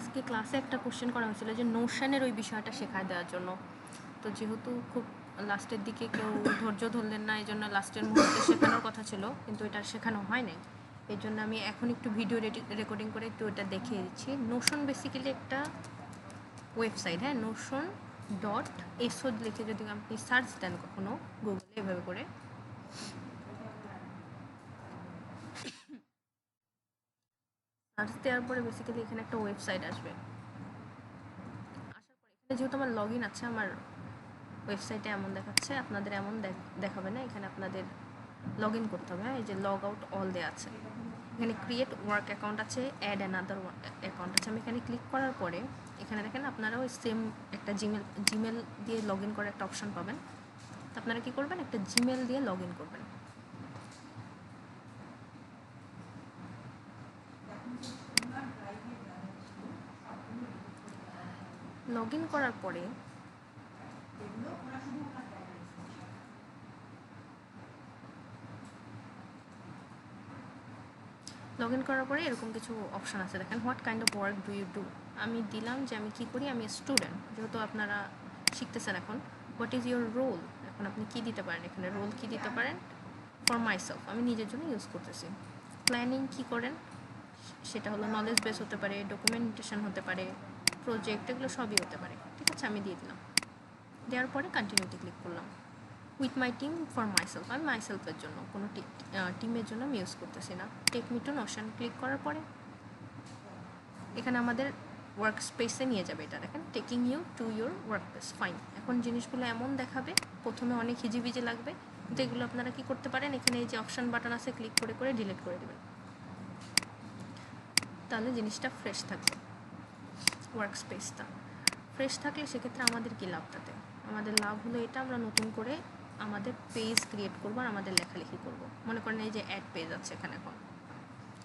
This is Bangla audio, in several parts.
আজকে ক্লাসে একটা কোশ্চেন করা হয়েছিল যে নোশনের ওই বিষয়টা শেখায় দেওয়ার জন্য। তো যেহেতু খুব লাস্টের দিকে কেউ ধৈর্য ধরলেন না, এই জন্য লাস্টের মুহূর্তে শেখানোর কথা ছিল, কিন্তু এটা শেখানো হয় নাই। এই জন্য আমি এখন একটু ভিডিও রেকর্ডিং করে একটু এটা দেখিয়ে দিচ্ছি। নোশন বেসিক্যালি একটা ওয়েবসাইট, হ্যাঁ, notion.so লিখে যদি আপনি সার্চ দেন কখনো গুগলে এভাবে করে, সার্চ দেওয়ার পরে বেসিক্যালি এখানে একটা ওয়েবসাইট আসবে। আসার পরে এখানে যেহেতু আমার লগ ইন আছে, আমার ওয়েবসাইটে এমন দেখাচ্ছে, আপনাদের এমন দেখাবে না। এখানে আপনাদের লগ ইন করতে হবে, এই যে লগ আউট অল দেওয়া আছে। এখানে ক্রিয়েট ওয়ার্ক অ্যাকাউন্ট আছে, অ্যাড অ্যানাদার অ্যাকাউন্ট আছে। আমি এখানে ক্লিক করার পরে এখানে দেখেন আপনারাও সেম একটা জিমেল দিয়ে লগ ইন করার একটা অপশন পাবেন। তো আপনারা কী করবেন, একটা জিমেল দিয়ে লগ ইন করবেন। লগ ইন করার পরে লগ ইন করার পরে এরকম কিছু অপশান আছে, দেখেন what kind of work do you do. আমি দিলাম যে আমি কী করি, আমি স্টুডেন্ট, যেহেতু আপনারা শিখতেছেন এখন। হোয়াট ইজ ইউর রোল, এখন আপনি কী দিতে পারেন, এখানে রোল কী দিতে পারেন। ফর মাইসেলফ, আমি নিজের জন্য ইউজ করতেছি। প্ল্যানিং কী করেন, সেটা হলো নলেজ বেস হতে পারে, ডকুমেন্টেশন হতে পারে, প্রজেক্ট, এগুলো সবই হতে পারে। ঠিক আছে, আমি দিয়ে দিলাম। দেওয়ার পরে কন্টিনিউতে ক্লিক করলাম। With my team for myself, আমি মাইসেলফের জন্য, কোনো টিমের জন্য আমি ইউজ করতেছি না। Take me to Notion click করার পরে এখানে আমাদের ওয়ার্ক স্পেসে নিয়ে যাবে। এটা দেখেন, taking you to your workspace. Fine, এখন জিনিসগুলো এমন দেখাবে, প্রথমে অনেক হিজিবিজি লাগবে, কিন্তু এগুলো আপনারা কী করতে পারেন, এখানে এই যে অপশান বাটন আছে, ক্লিক করে করে ডিলিট করে দেবেন, তাহলে জিনিসটা ফ্রেশ থাকবে। ওয়ার্ক স্পেসটা ফ্রেশ থাকলে সেক্ষেত্রে আমাদের কী লাভ? তাতে আমাদের লাভ হলো এটা, আমরা নতুন করে আমাদের পেজ ক্রিয়েট করবো আর আমাদের লেখালেখি করবো। মনে করেন এই যে অ্যাড পেজ আছে এখানে, এখন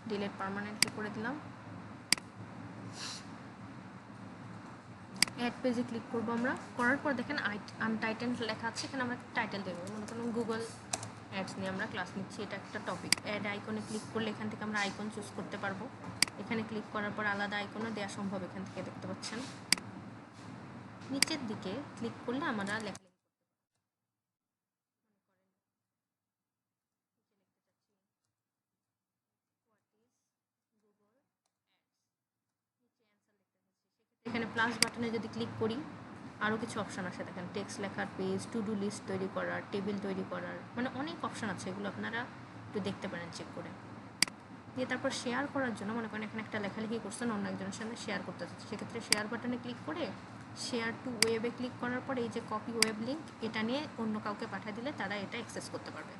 ডিলিট পার্মানেন্টলি করে দিলাম। অ্যাড পেজে ক্লিক করবো আমরা। করার পর দেখেন আনটাইটেল লেখা আছে, এখানে আমরা টাইটেল দেবো। মনে করেন গুগল অ্যাডস নিয়ে আমরা ক্লাস নিচ্ছি, এটা একটা টপিক। অ্যাড আইকনে ক্লিক করলে এখান থেকে আমরা আইকন চুজ করতে পারবো। এখানে ক্লিক করার পর আলাদা আইকনও দেওয়া সম্ভব, এখান থেকে দেখতে পাচ্ছেন। নিচের দিকে ক্লিক করলে আমরা লেখালেখি এখানে প্লাস বাটনে যদি ক্লিক করি, আরও কিছু অপশান আছে, দেখেন টেক্সট লেখার পেজ, টু ডু লিস্ট তৈরি করার, টেবিল তৈরি করার, মানে অনেক অপশান আছে। এগুলো আপনারা একটু দেখতে পারেন চেক করে। দিয়ে তারপর শেয়ার করার জন্য মনে করেন এখানে একটা লেখালেখি করছেন, অন্য একজনের সাথে শেয়ার করতে চাচ্ছি, সেক্ষেত্রে শেয়ার বাটনে ক্লিক করে শেয়ার টু ওয়েবে ক্লিক করার পরে এই যে কপি ওয়েব লিঙ্ক, এটা নিয়ে অন্য কাউকে পাঠিয়ে দিলে তারা এটা অ্যাক্সেস করতে পারবে।